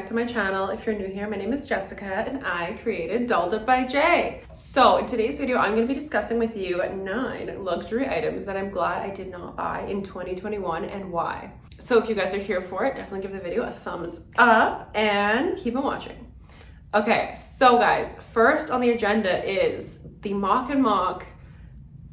back to my channel. If you're new here, my name is Jessica and I created Dolled Up by Jay. So in today's video, I'm going to be discussing with you 9 luxury items that I'm glad I did not buy in 2021 and why. So if you guys are here for it, definitely give the video a thumbs up and keep on watching. Okay, so guys, first on the agenda is the Mock & Mock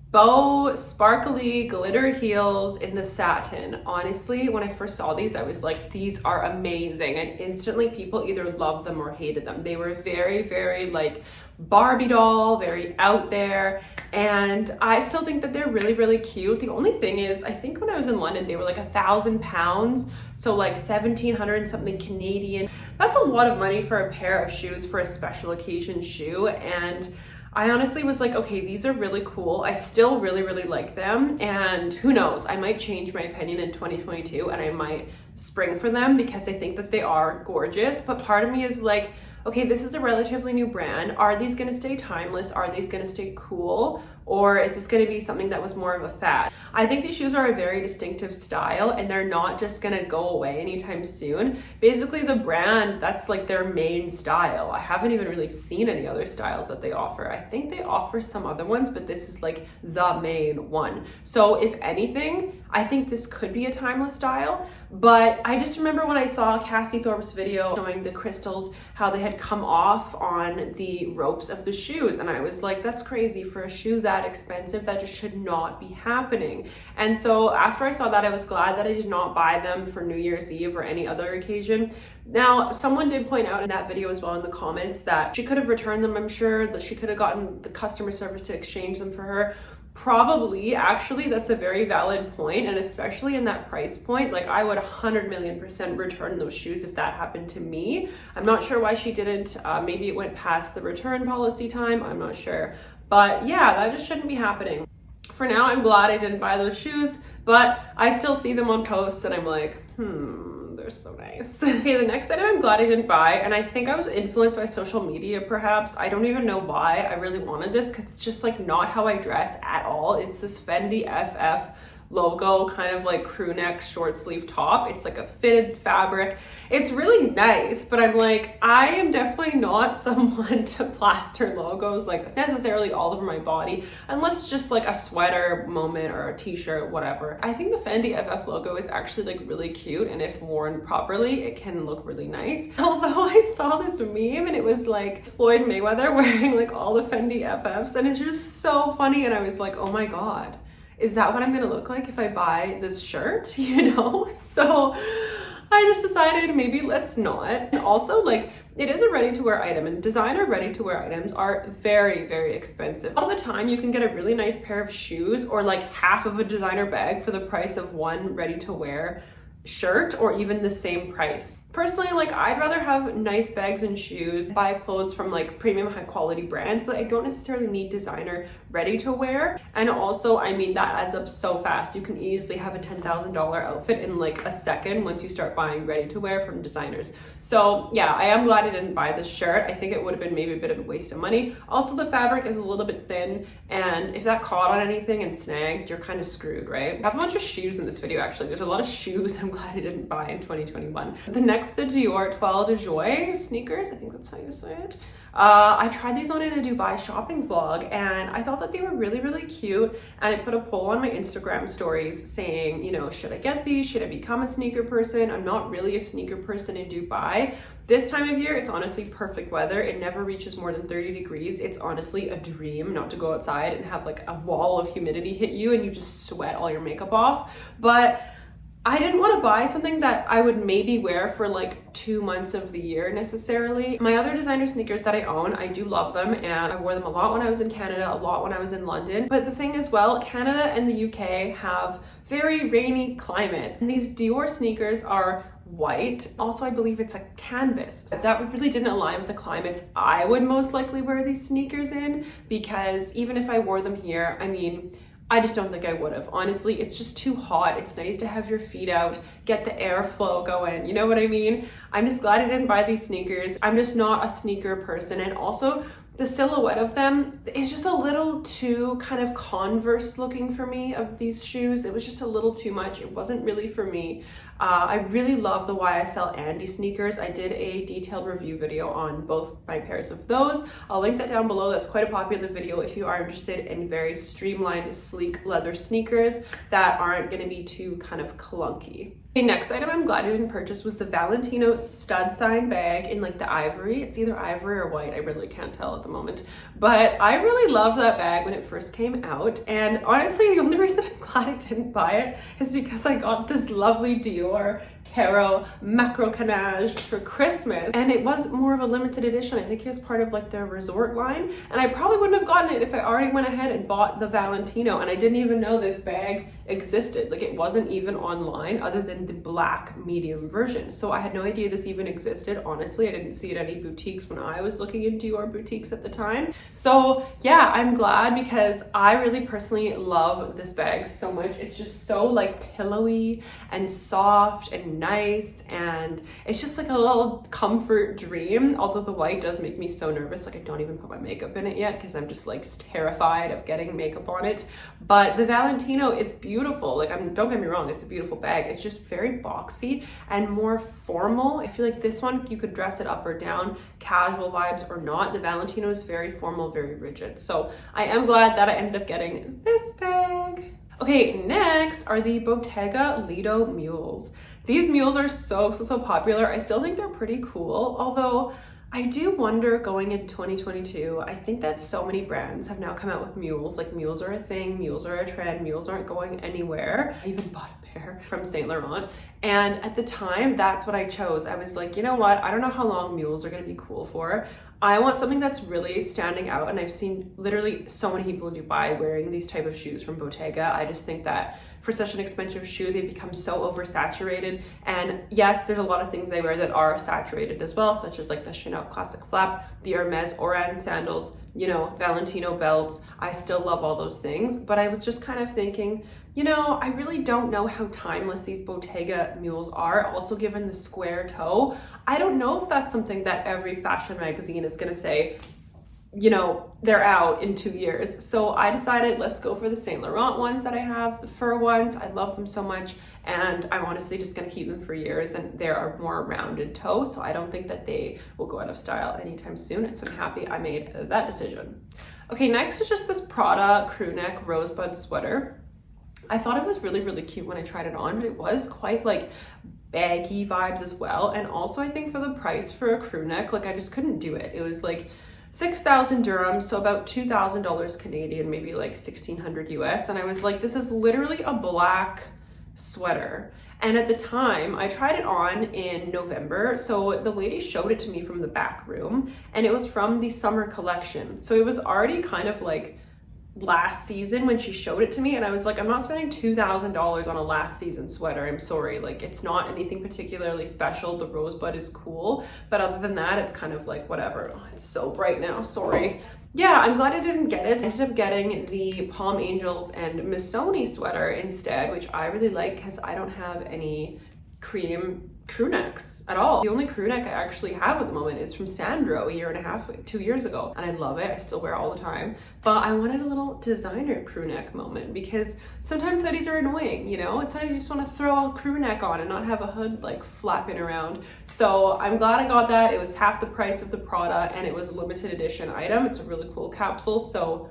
bow sparkly glitter heels in the satin. Honestly, when I first saw these, I was like, these are amazing, and instantly people either loved them or hated them. They were very like Barbie doll, very out there, and I still think that they're really cute. The only thing is, I think when I was in London, they were like £1,000, so like 1,700 something Canadian. That's a lot of money for a pair of shoes, for a special occasion shoe, and I honestly was like, okay, these are really cool. I still really like them, and who knows, I might change my opinion in 2022 and I might spring for them because I think that they are gorgeous. But part of me is like, okay, this is a relatively new brand. Are these gonna stay timeless? Are these gonna stay cool? Or is this gonna be something that was more of a fad? I think these shoes are a very distinctive style and they're not just gonna go away anytime soon. Basically the brand, that's like their main style. I haven't even really seen any other styles that they offer. I think they offer some other ones, but this is like the main one. So if anything, I think this could be a timeless style, but I just remember when I saw Cassie Thorpe's video showing the crystals, how they had come off on the ropes of the shoes. And I was like, that's crazy for a shoe that expensive. That just should not be happening. And so after I saw that, I was glad that I did not buy them for New Year's Eve or any other occasion. Now, someone did point out in that video as well in the comments that she could have returned them, I'm sure, that she could have gotten the customer service to exchange them for her. Probably, actually, that's a very valid point, and especially in that price point, like I would 100,000,000% return those shoes if that happened to me. I'm not sure why she didn't. Maybe it went past the return policy time, I'm not sure. But yeah, that just shouldn't be happening. For now, I'm glad I didn't buy those shoes, but I still see them on posts and I'm like, they're so nice. Okay, the next item I'm glad I didn't buy, and I think I was influenced by social media perhaps. I don't even know why I really wanted this, because it's just like not how I dress at all. It's this Fendi FF logo, kind of like crew neck short sleeve top. It's like a fitted fabric. It's really nice, but I'm like, I am definitely not someone to plaster logos like necessarily all over my body, unless it's just like a sweater moment or a t-shirt, whatever. I think the Fendi FF logo is actually like really cute, and if worn properly, it can look really nice. Although I saw this meme and it was like Floyd Mayweather wearing like all the Fendi FFs, and it's just so funny, and I was like, oh my god, is that what I'm gonna look like if I buy this shirt, you know? So I just decided maybe let's not. And also, like, it is a ready-to-wear item, and designer ready-to-wear items are very expensive. All the time you can get a really nice pair of shoes or like half of a designer bag for the price of one ready-to-wear shirt, or even the same price. Personally, like, I'd rather have nice bags and shoes, buy clothes from like premium high quality brands, but I don't necessarily need designer ready to wear. And also, I mean, that adds up so fast. You can easily have a $10,000 outfit in like a second once you start buying ready to wear from designers. So yeah, I am glad I didn't buy this shirt. I think it would have been maybe a bit of a waste of money. Also, the fabric is a little bit thin, and if that caught on anything and snagged, you're kind of screwed, right? I have a bunch of shoes in this video, actually. There's a lot of shoes I'm glad I didn't buy in 2021. The next, the Dior Toile de Joie sneakers, I think that's how you say it. I tried these on in a Dubai shopping vlog, and I thought that they were really cute, and I put a poll on my Instagram stories saying, you know, should I get these? Should I become a sneaker person? I'm not really a sneaker person in Dubai. This time of year, it's honestly perfect weather. It never reaches more than 30 degrees. It's honestly a dream not to go outside and have like a wall of humidity hit you and you just sweat all your makeup off. But I didn't want to buy something that I would maybe wear for like 2 months of the year necessarily. My other designer sneakers that I own, I do love them, and I wore them a lot when I was in Canada, a lot when I was in London. But the thing is, well, Canada and the UK have very rainy climates, and these Dior sneakers are white. Also, I believe it's a canvas. That really didn't align with the climates I would most likely wear these sneakers in, because even if I wore them here, I mean, I just don't think I would have. Honestly, it's just too hot. It's nice to have your feet out, get the airflow going, you know what I mean? I'm just glad I didn't buy these sneakers. I'm just not a sneaker person, and also the silhouette of them is just a little too kind of Converse looking for me, of these shoes. It was just a little too much. It wasn't really for me. I really love the YSL Andy sneakers. I did a detailed review video on both my pairs of those. I'll link that down below. That's quite a popular video if you are interested in very streamlined, sleek leather sneakers that aren't going to be too kind of clunky. Okay, next item I'm glad I didn't purchase was the Valentino stud sign bag in like the ivory. It's either ivory or white. I really can't tell at the moment. But I really loved that bag when it first came out. And honestly, the only reason I'm glad I didn't buy it is because I got this lovely Dior Caro macro canage for Christmas, and it was more of a limited edition. I think it was part of like their resort line, and I probably wouldn't have gotten it if I already went ahead and bought the Valentino, and I didn't even know this bag existed. Like, it wasn't even online other than the black medium version, so I had no idea this even existed. Honestly, I didn't see it at any boutiques when I was looking in Dior boutiques at the time. So yeah, I'm glad because I really personally love this bag so much. It's just so like pillowy and soft and nice, and it's just like a little comfort dream. Although the white does make me so nervous, like I don't even put my makeup in it yet because I'm just like terrified of getting makeup on it. But the Valentino, it's beautiful. Like, don't get me wrong, it's a beautiful bag. It's just very boxy and more formal. I feel like this one you could dress it up or down, casual vibes or not. The Valentino is very formal, very rigid. So I am glad that I ended up getting this bag. Okay, next are the Bottega Lido mules. These mules are so popular. I still think they're pretty cool, although I do wonder going into 2022, I think that so many brands have now come out with mules. Like, mules are a thing, mules are a trend, mules aren't going anywhere. I even bought a pair from Saint Laurent, and at the time, that's what I chose. I was like, you know what? I don't know how long mules are gonna be cool for. I want something that's really standing out, and I've seen literally so many people in Dubai wearing these type of shoes from Bottega. I just think that for such an expensive shoe, they become so oversaturated. And yes, there's a lot of things they wear that are saturated as well, such as like the Chanel classic flap, the Hermes Oran sandals, you know, Valentino belts. I still love all those things, but I was just kind of thinking, you know, I really don't know how timeless these Bottega mules are. Also, given the square toe, I don't know if that's something that every fashion magazine is gonna say, you know, they're out in 2 years. So I decided, let's go for the Saint Laurent ones that I have, the fur ones. I love them so much, and I'm honestly just gonna keep them for years, and they're a more rounded toe, so I don't think that they will go out of style anytime soon. So I'm happy I made that decision. Okay, next is just this Prada crew neck rosebud sweater. I thought it was really cute when I tried it on, but it was quite like baggy vibes as well. And also I think for the price for a crew neck, like I just couldn't do it. It was like 6,000 dirhams, so about $2,000 Canadian, maybe like 1,600 US. And I was like, this is literally a black sweater. And at the time, I tried it on in November. So the lady showed it to me from the back room, and it was from the summer collection. So it was already kind of like last season when she showed it to me, and I was like, I'm not spending $2,000 on a last season sweater. I'm sorry, like it's not anything particularly special. The rosebud is cool, but other than that, it's kind of like whatever. Oh, it's so bright now, sorry. Yeah, I'm glad I didn't get it. I ended up getting the Palm Angels and Missoni sweater instead, which I really like because I don't have any cream crew necks at all. The only crew neck I actually have at the moment is from Sandro 2 years ago, and I love it. I still wear it all the time, but I wanted a little designer crew neck moment because sometimes hoodies are annoying, you know? It's sometimes you just want to throw a crew neck on and not have a hood like flapping around. So I'm glad I got that. It was half the price of the Prada, and it was a limited edition item. It's a really cool capsule, so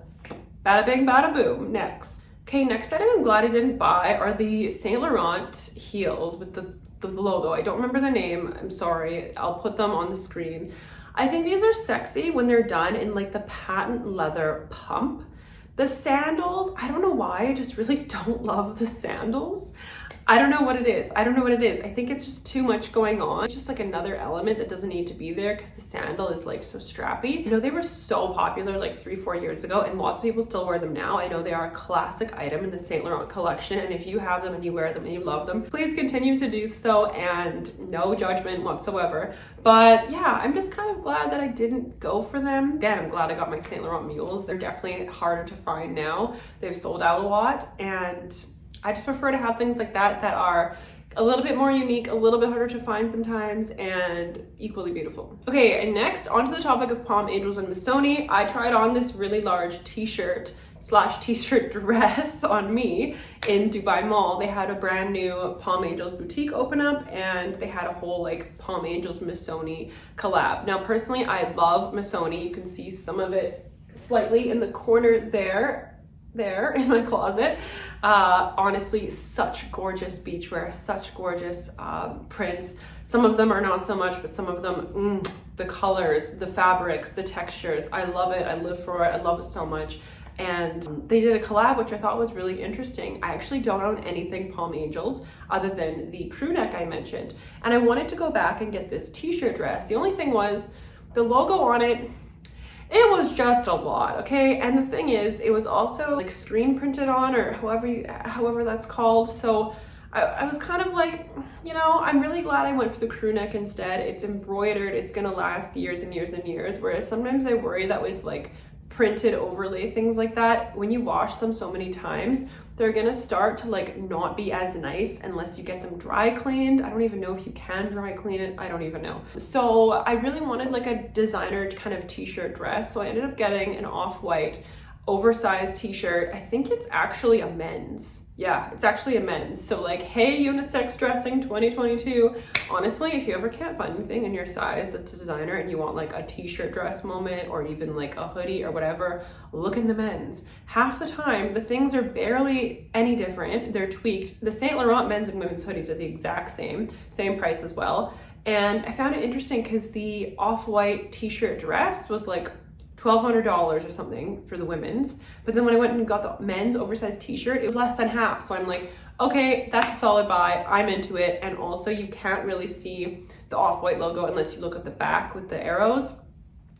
bada bing bada boom. Next. Okay, next item I'm glad I didn't buy are the Saint Laurent heels with the logo. I don't remember the name, I'm sorry. I'll put them on the screen. I think these are sexy when they're done in like the patent leather pump. The sandals, I don't know why, I just really don't love the sandals. I don't know what it is. I don't know what it is. I think it's just too much going on. It's just like another element that doesn't need to be there because the sandal is like so strappy. You know, they were so popular like 3-4 years ago, and lots of people still wear them now. I know they are a classic item in the Saint Laurent collection, and if you have them and you wear them and you love them, please continue to do so, and no judgment whatsoever. But yeah, I'm just kind of glad that I didn't go for them. Again, I'm glad I got my Saint Laurent mules. They're definitely harder to find now. They've sold out a lot, and I just prefer to have things like that that are A little bit more unique, a little bit harder to find sometimes, and equally beautiful. Okay, and next onto the topic of Palm Angels and Missoni. I tried on this really large t-shirt dress on me in Dubai Mall. They had a brand new Palm Angels boutique open up, and they had a whole like Palm Angels Missoni collab. Now personally, I love Missoni. You can see some of it slightly in the corner there in my closet. Honestly, such gorgeous beachwear, such gorgeous prints. Some of them are not so much, but some of them, the colors, the fabrics, the textures, I love it. I live for it. I love it so much. And they did a collab, which I thought was really interesting. I actually don't own anything Palm Angels other than the crew neck I mentioned. And I wanted to go back and get this t-shirt dress. The only thing was the logo on it, it was just a lot, okay? And the thing is, it was also like screen printed on, or however that's called. So I was kind of like, you know, I'm really glad I went for the crew neck instead. It's embroidered, it's gonna last years and years and years. Whereas sometimes I worry that with like printed overlay things like that, when you wash them so many times, they're gonna start to like not be as nice unless you get them dry cleaned. I don't even know if you can dry clean it. I don't even know. So I really wanted like a designer kind of t-shirt dress. So I ended up getting an off-white oversized t-shirt. I think it's actually a men's. Yeah, it's actually a men's. So like, hey, unisex dressing 2022. Honestly, if you ever can't find anything in your size that's a designer and you want like a t-shirt dress moment or even like a hoodie or whatever, look in the men's. Half the time, the things are barely any different. They're tweaked. The Saint Laurent men's and women's hoodies are the exact same price as well. And I found it interesting because the off-white t-shirt dress was like $1,200 or something for the women's, but then when I went and got the men's oversized t-shirt, it was less than half. So I'm like, okay, that's a solid buy. I'm into it. And also you can't really see the off-white logo unless you look at the back with the arrows.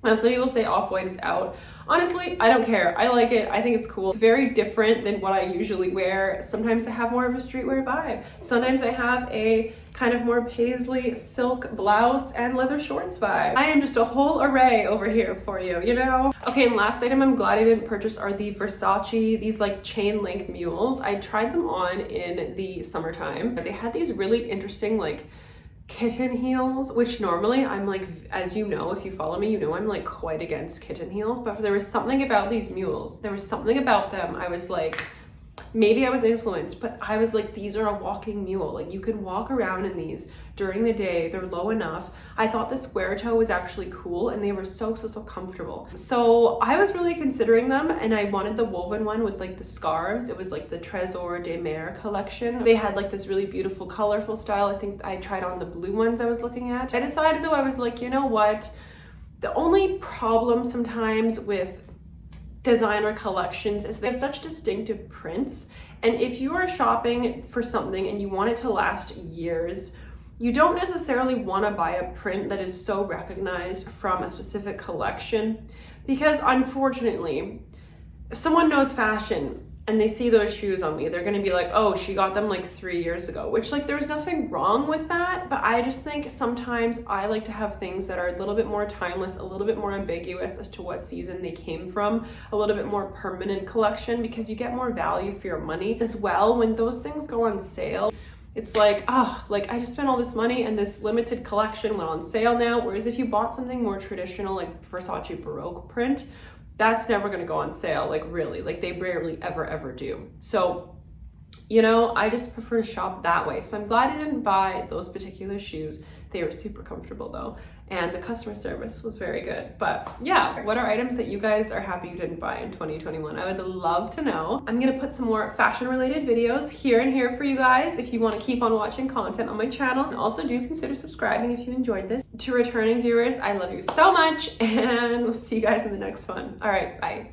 Some people say off-white is out. Honestly, I don't care. I like it. I think it's cool. It's very different than what I usually wear. Sometimes I have more of a streetwear vibe. Sometimes I have a kind of more paisley silk blouse and leather shorts vibe. I am just a whole array over here for you, you know? Okay, and last item I'm glad I didn't purchase are the Versace, these like chain link mules. I tried them on in the summertime. They had these really interesting like kitten heels, which normally I'm like, as you know, if you follow me, you know I'm like quite against kitten heels, but there was something about these mules. There was something about them. I was like, maybe I was influenced, but I was like, these are a walking mule. Like you can walk around in these during the day. They're low enough. I thought the square toe was actually cool and they were so comfortable. So I was really considering them and I wanted the woven one with like the scarves. It was like the Trésor de Mer collection. They had like this really beautiful, colorful style. I think I tried on the blue ones I was looking at. I decided though, I was like, you know what? The only problem sometimes with designer collections is they have such distinctive prints, and if you are shopping for something and you want it to last years, you don't necessarily want to buy a print that is so recognized from a specific collection, because unfortunately if someone knows fashion and they see those shoes on me, they're going to be like, oh, she got them like 3 years ago, which like there's nothing wrong with that. But I just think sometimes I like to have things that are a little bit more timeless, a little bit more ambiguous as to what season they came from, a little bit more permanent collection, because you get more value for your money as well. When those things go on sale, it's like, oh, like I just spent all this money and this limited collection went on sale now. Whereas if you bought something more traditional, like Versace Baroque print, that's never going to go on sale, like really, like they rarely ever do. So, you know, I just prefer to shop that way. So I'm glad I didn't buy those particular shoes. They were super comfortable though, and the customer service was very good. But yeah, what are items that you guys are happy you didn't buy in 2021? I would love to know. I'm gonna put some more fashion related videos here and here for you guys if you want to keep on watching content on my channel. And also do consider subscribing if you enjoyed this. To returning viewers, I love you so much, and we'll see you guys in the next one. All right, bye.